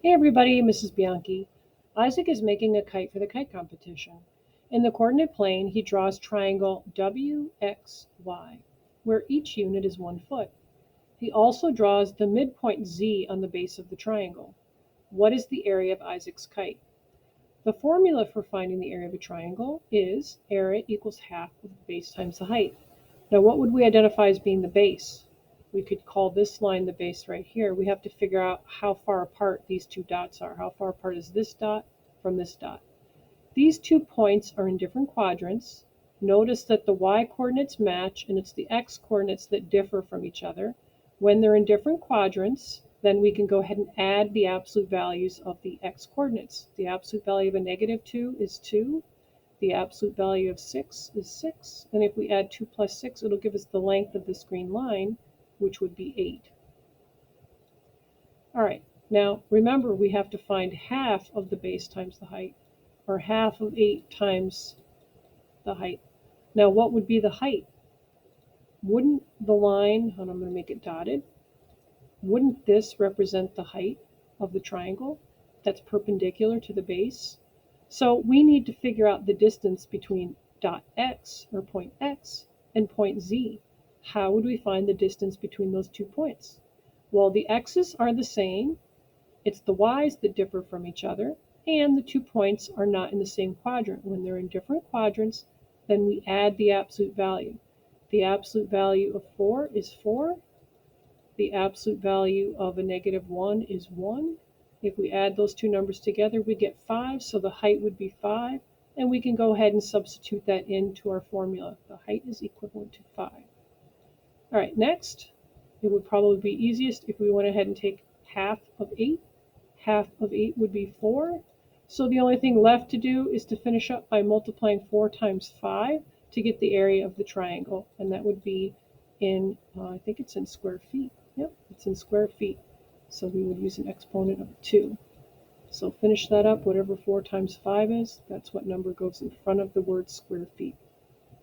Hey everybody, Mrs. Bianchi. Isaac is making a kite for the kite competition. In the coordinate plane, he draws triangle WXY, where each unit is 1 foot. He also draws the midpoint Z on the base of the triangle. What is the area of Isaac's kite? The formula for finding the area of a triangle is area equals half of the base times the height. Now what would we identify as being the base? We could call this line the base right here. We have to figure out how far apart these two dots are. How far apart is this dot from this dot? These 2 points are in different quadrants. Notice that the y coordinates match and it's the x coordinates that differ from each other. When they're in different quadrants, then we can go ahead and add the absolute values of the x coordinates. The absolute value of a -2 is 2. The absolute value of 6 is 6. And if we add 2 plus 6, it'll give us the length of this green line, which would be 8. All right, now remember we have to find half of the base times the height, or half of 8 times the height. Now what would be the height? Wouldn't the line, and I'm going to make it dotted, wouldn't this represent the height of the triangle that's perpendicular to the base? So we need to figure out the distance between dot x, or point x, and point z. How would we find the distance between those 2 points? Well, the x's are the same, it's the y's that differ from each other, and the 2 points are not in the same quadrant. When they're in different quadrants, then we add the absolute value. The absolute value of 4 is 4. The absolute value of a -1 is 1. If we add those two numbers together, we get 5, so the height would be 5, and we can go ahead and substitute that into our formula. The height is equivalent to 5. All right, next, it would probably be easiest if we went ahead and take half of 8. Half of 8 would be 4. So the only thing left to do is to finish up by multiplying 4 times 5 to get the area of the triangle. And that would be in, I think it's in square feet. Yep, it's in square feet. So we would use an exponent of 2. So finish that up, whatever 4 times 5 is, that's what number goes in front of the word square feet.